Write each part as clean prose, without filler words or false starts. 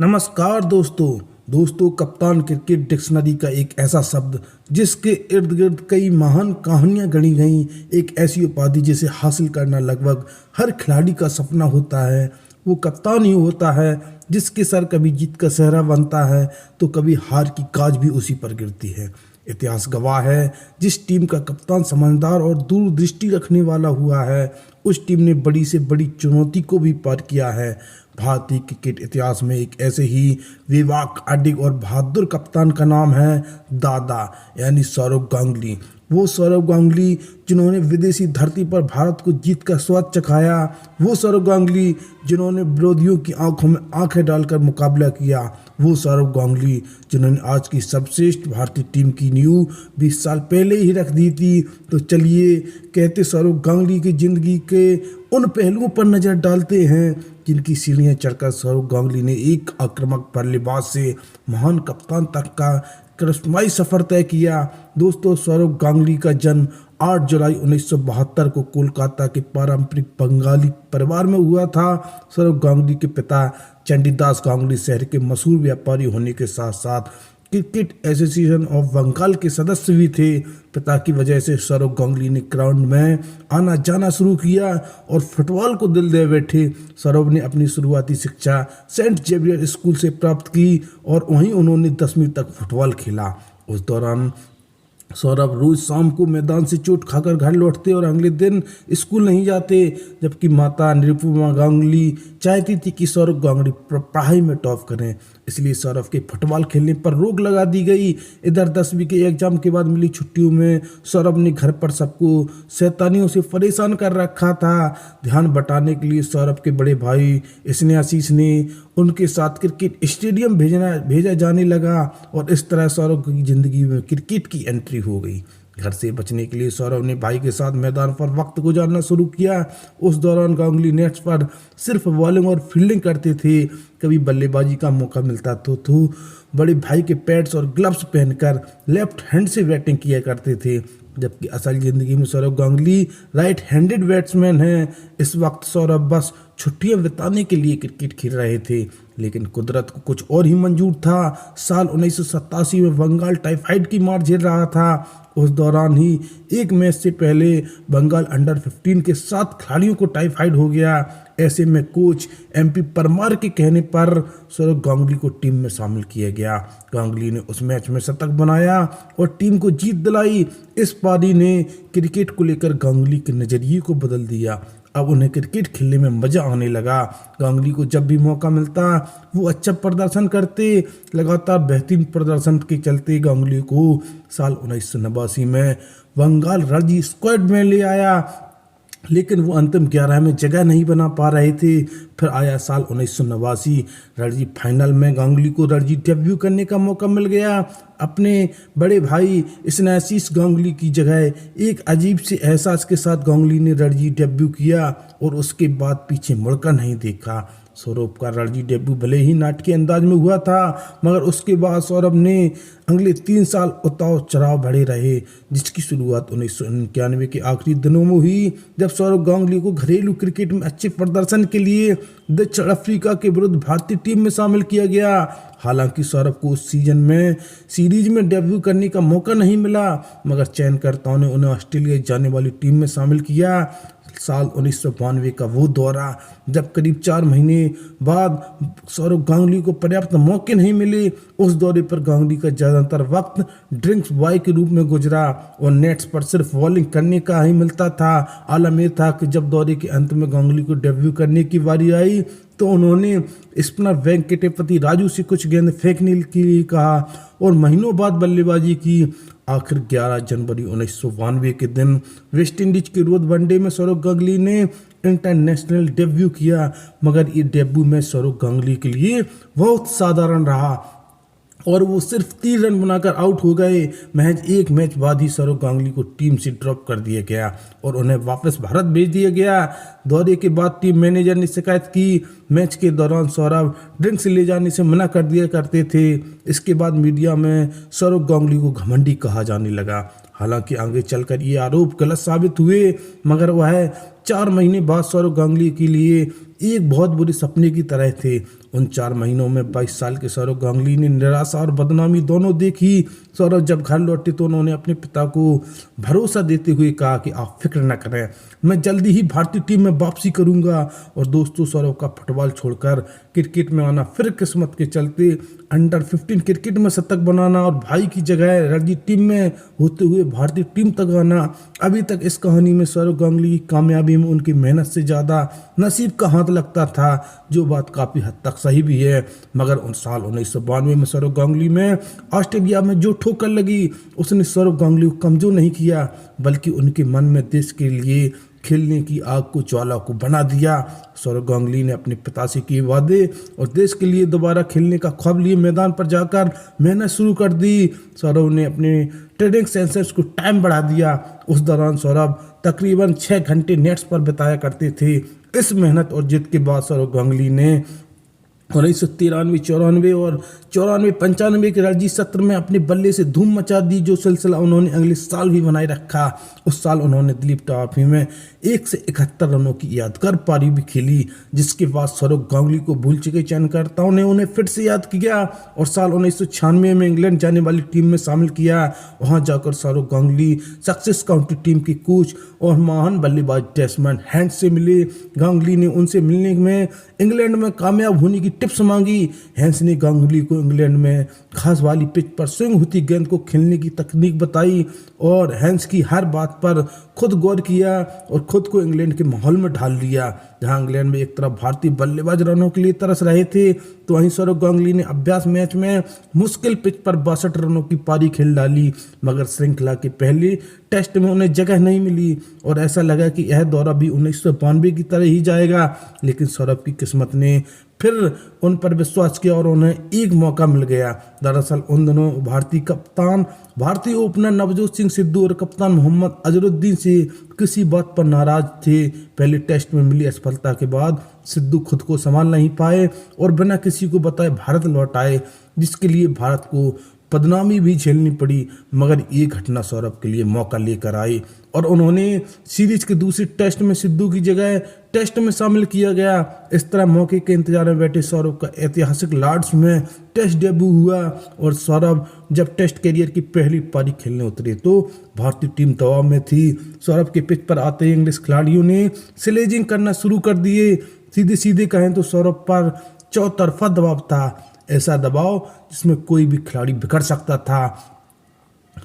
नमस्कार दोस्तों कप्तान क्रिकेट डिक्शनरी का एक ऐसा शब्द जिसके इर्द गिर्द कई महान कहानियां गढ़ी गईं। एक ऐसी उपाधि जिसे हासिल करना लगभग हर खिलाड़ी का सपना होता है। वो कप्तान ही होता है जिसके सर कभी जीत का सेहरा बनता है तो कभी हार की काज भी उसी पर गिरती है। इतिहास गवाह है, जिस टीम का कप्तान समझदार और दूरदृष्टि रखने वाला हुआ है उस टीम ने बड़ी से बड़ी चुनौती को भी पार किया है। भारतीय क्रिकेट इतिहास में एक ऐसे ही विवेक अडिग और बहादुर कप्तान का नाम है दादा यानी सौरव गांगुली। वो सौरव गांगुली जिन्होंने विदेशी धरती पर भारत को जीत का स्वाद चखाया। वो सौरव गांगुली जिन्होंने विरोधियों की आंखों में आंखें डालकर मुकाबला किया। वो सौरव गांगुली जिन्होंने आज की सर्वश्रेष्ठ भारतीय टीम की नींव 20 साल पहले ही रख दी थी। तो चलिए कहते सौरव गांगुली की जिंदगी के उन पहलुओं पर नजर डालते हैं जिनकी सीढ़ियां चढ़कर सौरव गांगुली ने एक आक्रामक बल्लेबाज से महान कप्तान तक का करिश्माई सफर तय किया। दोस्तों, सौरव गांगुली का जन्म 8 जुलाई 1972 को कोलकाता के पारंपरिक बंगाली परिवार में हुआ था। सौरव गांगुली के पिता चंडीदास गांगुली शहर के मशहूर व्यापारी होने के साथ साथ क्रिकेट एसोसिएशन ऑफ बंगाल के सदस्य भी थे। पिता की वजह से सौरव गांगुली ने ग्राउंड में आना जाना शुरू किया और फुटबॉल को दिल दे बैठे। सौरव ने अपनी शुरुआती शिक्षा सेंट जेवियर स्कूल से प्राप्त की और वहीं उन्होंने 10वीं तक फुटबॉल खेला। उस दौरान सौरभ रोज शाम को मैदान से चोट खाकर घर लौटते और अगले दिन स्कूल नहीं जाते, जबकि माता निरुपमा गांगुली चाहती थी कि सौरभ गांगुली पढ़ाई में टॉप करें, इसलिए सौरभ के फुटबॉल खेलने पर रोक लगा दी गई। इधर 10वीं के एग्जाम के बाद मिली छुट्टियों में सौरभ ने घर पर सबको शैतानियों से परेशान कर रखा था। ध्यान बटाने के लिए सौरभ के बड़े भाई स्नेहाशीष ने उनके साथ क्रिकेट स्टेडियम भेजा जाने लगा और इस तरह सौरभ की जिंदगी में क्रिकेट की एंट्री हो गई। घर से बचने के लिए सौरभ ने भाई के साथ मैदान पर वक्त गुजारना शुरू किया। उस दौरान गांगुली नेट्स पर सिर्फ बॉलिंग और फील्डिंग करते थे। कभी बल्लेबाजी का मौका मिलता तो बड़े भाई के पैड्स और ग्लव्स पहनकर लेफ्ट हैंड से बैटिंग किया करते थे, जबकि असल जिंदगी में Sourav Ganguly right handed batsman हैं। इस वक्त सौरभ बस छुट्टियां बिताने के लिए क्रिकेट खेल रहे थे, लेकिन कुदरत को कुछ और ही मंजूर था। साल 1987 में बंगाल टाइफाइड की मार झेल रहा था। उस दौरान ही एक मैच से पहले बंगाल अंडर 15 के 7 खिलाड़ियों को टाइफाइड हो गया। ऐसे में कोच MP परमार के कहने पर सौरव गांगुली को टीम में शामिल किया गया। गांगुली ने उस मैच में शतक बनाया और टीम को जीत दिलाई। इस पारी ने क्रिकेट को लेकर गांगुली के नजरिए को बदल दिया। अब उन्हें क्रिकेट खेलने में मजा आने लगा। गांगुली को जब भी मौका मिलता वो अच्छा प्रदर्शन करते। लगातार बेहतरीन प्रदर्शन के चलते गांगुली को साल 1989 में बंगाल रणजी स्क्वाड में ले आया, लेकिन वो अंतिम 11 में जगह नहीं बना पा रहे थे। फिर आया साल 1989 रणजी फाइनल में गांगुली को रणजी डेब्यू करने का मौका मिल गया। अपने बड़े भाई स्नेहाशीष गांगुली की जगह एक अजीब से एहसास के साथ गांगुली ने रणजी डेब्यू किया और उसके बाद पीछे मुड़कर नहीं देखा। सौरभ का रणजी डेब्यू भले ही नाटकीय अंदाज में हुआ था, मगर उसके बाद सौरभ ने अगले 3 साल उतार चढ़ाव बढ़े रहे, जिसकी शुरुआत 1991 के आखिरी दिनों में हुई, जब सौरभ गांगुली को घरेलू क्रिकेट में अच्छे प्रदर्शन के लिए दक्षिण अफ्रीका के विरुद्ध भारतीय टीम में शामिल किया गया। हालांकि सौरभ को उस सीजन में सीरीज में डेब्यू करने का मौका नहीं मिला, मगर चयनकर्ताओं ने उन्हें ऑस्ट्रेलिया जाने वाली टीम में शामिल किया। साल 1992 का वो दौरा, जब करीब 4 महीने बाद सौरव गांगुली को पर्याप्त मौके नहीं मिले। उस दौरे पर गांगुली का ज़्यादातर वक्त ड्रिंक्स बॉय के रूप में गुजरा और नेट्स पर सिर्फ बॉलिंग करने का ही मिलता था। आलम यह था कि जब दौरे के अंत में गांगुली को डेब्यू करने की बारी आई तो उन्होंने स्पिनर वेंकटेपति राजू से कुछ गेंद फेंकने के लिए कहा और महीनों बाद बल्लेबाजी की। आखिर 11 जनवरी 1992 के दिन वेस्टइंडीज के विरुद्ध वनडे में सौरव गांगुली ने इंटरनेशनल डेब्यू किया, मगर ये डेब्यू मैच सौरव गांगुली के लिए बहुत साधारण रहा और वो सिर्फ 3 रन बनाकर आउट हो गए। महज एक मैच बाद ही सौरव गांगुली को टीम से ड्रॉप कर दिया गया और उन्हें वापस भारत भेज दिया गया। दौरे के बाद टीम मैनेजर ने शिकायत की। मैच के दौरान सौरव ड्रिंक्स ले जाने से मना कर दिया करते थे। इसके बाद मीडिया में सौरव गांगुली को घमंडी कहा जाने लगा। हालांकि आगे चलकर ये आरोप गलत साबित हुए, मगर वह 4 महीने बाद सौरव गांगुली के लिए एक बहुत बुरे सपने की तरह थे। उन 4 महीनों में 22 साल के सौरव गांगुली ने निराशा और बदनामी दोनों देखी। सौरव जब घर लौटे तो उन्होंने अपने पिता को भरोसा देते हुए कहा कि आप फिक्र न करें, मैं जल्दी ही भारतीय टीम में वापसी करूंगा। और दोस्तों, सौरव का फुटबॉल छोड़कर क्रिकेट में आना फिर किस्मत के चलते अंडर 15 क्रिकेट में शतक बनाना और भाई की जगह रणजी टीम में होते हुए भारतीय टीम तक आना। अभी तक इस कहानी में सौरव गांगुली की कामयाबी में उनकी मेहनत से ज़्यादा नसीब का हाथ लगता था, जो बात काफ़ी हद तक सही भी है। मगर उन साल 1992 में सौरव गांगुली में ऑस्ट्रेलिया में जो ठोकर लगी उसने सौरव गांगुली को कमजोर नहीं किया, बल्कि उनके मन में देश के लिए खेलने की आग को ज्वाला को बना दिया। सौरव गांगुली ने अपने पिता से किए वादे और देश के लिए दोबारा खेलने का ख्वाब लिए मैदान पर जाकर मेहनत शुरू कर दी। सौरव ने अपने ट्रेनिंग सेशंस को टाइम बढ़ा दिया। उस दौरान सौरव तकरीबन 6 घंटे नेट्स पर बिताया करते थे। इस मेहनत और जिद के बाद सौरव गांगुली ने 1993, 94 और 94-95 के रणजी सत्र में अपने बल्ले से धूम मचा दी, जो सिलसिला उन्होंने अगले साल भी बनाए रखा। उस साल उन्होंने दिलीप ट्रॉफी में 1 से 71 रनों की यादगार पारी भी खेली, जिसके बाद सौरव गांगुली को भूल चुके चयनकर्ताओं ने उन्हें फिर से याद किया और साल 1996 में इंग्लैंड जाने वाली टीम में शामिल किया। वहां जाकर Sourav Ganguly Sussex county team के कोच और महान बल्लेबाज डेसमंड हैंस से मिले। गांगुली ने उनसे मिलने में इंग्लैंड में कामयाब होने की टिप्स मांगी। हैंस ने गांगुली को इंग्लैंड में घास वाली पिच पर स्विंग होती गेंद को खेलने की तकनीक बताई और हैंस की हर बात पर खुद गौर किया और खुद को इंग्लैंड के माहौल में ढाल लिया। जहां इंग्लैंड में एक तरफ भारतीय बल्लेबाज रनों के लिए तरस रहे थे, तो वहीं सौरव गांगुली ने अभ्यास मैच में मुश्किल पिच पर 62 रनों की पारी खेल डाली। मगर श्रृंखला के पहले टेस्ट में उन्हें जगह नहीं मिली और ऐसा लगा कि यह दौरा भी 1992 की तरह ही जाएगा। लेकिन सौरव की किस्मत ने फिर उन पर विश्वास किया और उन्हें एक मौका मिल गया। दरअसल उन दिनों भारतीय ओपनर नवजोत सिंह सिद्धू और कप्तान मोहम्मद अजहरुद्दीन से किसी बात पर नाराज थे। पहले टेस्ट में मिली असफलता के बाद सिद्धू खुद को संभाल नहीं पाए और बिना किसी को बताए भारत लौट आए, जिसके लिए भारत को बदनामी भी झेलनी पड़ी। मगर ये घटना सौरव के लिए मौका लेकर आई और उन्होंने सीरीज के दूसरे टेस्ट में सिद्धू की जगह टेस्ट में शामिल किया गया। इस तरह मौके के इंतजार में बैठे सौरव का ऐतिहासिक लॉर्ड्स में टेस्ट डेब्यू हुआ और सौरव जब टेस्ट करियर की पहली पारी खेलने उतरे तो भारतीय टीम दबाव में थी। सौरव के पिच पर आते ही इंग्लिश खिलाड़ियों ने स्लेजिंग करना शुरू कर दिए। सीधे सीधे कहें तो सौरव पर चौतरफा दबाव था, ऐसा दबाव जिसमें कोई भी खिलाड़ी बिगड़ सकता था।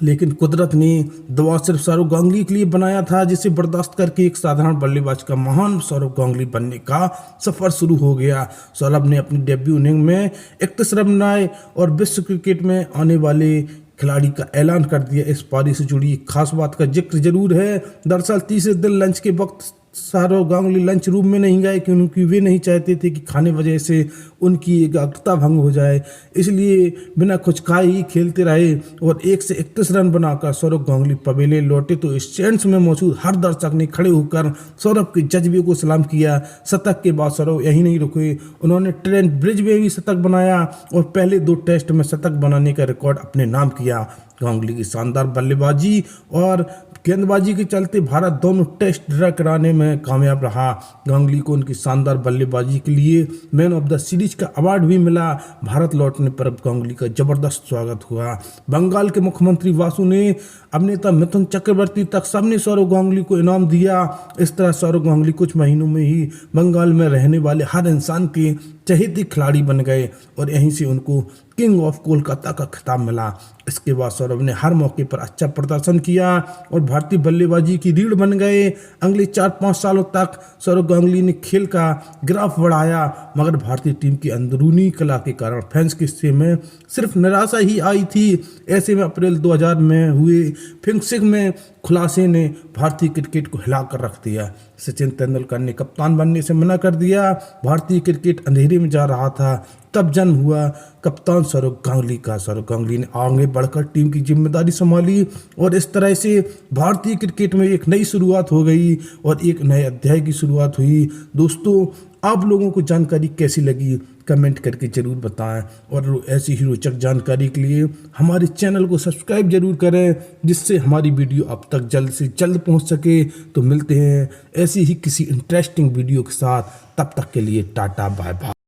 लेकिन कुदरत ने दबाव सिर्फ सौरव गांगुली के लिए बनाया था, जिसे बर्दाश्त करके एक साधारण बल्लेबाज का महान सौरव गांगुली बनने का सफर शुरू हो गया। सौरभ ने अपनी डेब्यू इनिंग में 31 रन बनाए और विश्व क्रिकेट में आने वाले खिलाड़ी का ऐलान कर दिया। इस पारी से जुड़ी एक खास बात का जिक्र जरूर है। दरअसल तीसरे दिन लंच के वक्त सौरव गांगुली लंच रूम में नहीं गए क्योंकि वे नहीं चाहते थे कि खाने वजह से उनकी एकाग्रता भंग हो जाए, इसलिए बिना कुछ खाए ही खेलते रहे और 1 से 31 रन बनाकर सौरव गांगुली पवेलियन लौटे तो स्टैंड्स में मौजूद हर दर्शक ने खड़े होकर सौरभ के जज्बे को सलाम किया। शतक के बाद सौरव यही नहीं रुके, उन्होंने ट्रेंट ब्रिज में भी शतक बनाया और पहले 2 टेस्ट में शतक बनाने का रिकॉर्ड अपने नाम किया। गांगुली की शानदार बल्लेबाजी और गेंदबाजी के चलते भारत दोनों टेस्ट ड्रा कराने में कामयाब रहा। गांगुली को उनकी शानदार बल्लेबाजी के लिए मैन ऑफ द सीरीज का अवार्ड भी मिला। भारत लौटने पर गांगुली का जबरदस्त स्वागत हुआ। बंगाल के मुख्यमंत्री वासु ने अभिनेता मिथुन चक्रवर्ती तक सबने सौरव गांगुली को इनाम दिया। इस तरह सौरव गांगुली कुछ महीनों में ही बंगाल में रहने वाले हर इंसान के चहेते खिलाड़ी बन गए और यहीं से उनको किंग ऑफ कोलकाता का खिताब मिला। इसके बाद सौरभ ने हर मौके पर अच्छा प्रदर्शन किया और भारतीय बल्लेबाजी की रीढ़ बन गए। अगले 4-5 सालों तक सौरव गांगुली ने खेल का ग्राफ बढ़ाया, मगर भारतीय टीम की अंदरूनी कला के कारण फैंस के हिस्से में सिर्फ निराशा ही आई थी। ऐसे में अप्रैल 2000 में हुए फिक्सिंग में खुलासे ने भारतीय क्रिकेट को हिलाकर रख दिया। सचिन तेंदुलकर ने कप्तान बनने से मना कर दिया। भारतीय क्रिकेट अंधेरे में जा रहा था। तब जन्म हुआ कप्तान सौरव गांगुली का। सौरव गांगुली ने आगे बढ़कर टीम की जिम्मेदारी संभाली और इस तरह से भारतीय क्रिकेट में एक नई शुरुआत हो गई और एक नए अध्याय की शुरुआत हुई। दोस्तों, आप लोगों को जानकारी कैसी लगी कमेंट करके ज़रूर बताएं, और ऐसी ही रोचक जानकारी के लिए हमारे चैनल को सब्सक्राइब जरूर करें, जिससे हमारी वीडियो आप तक जल्द से जल्द पहुंच सके। तो मिलते हैं ऐसी ही किसी इंटरेस्टिंग वीडियो के साथ, तब तक के लिए टाटा बाय बाय।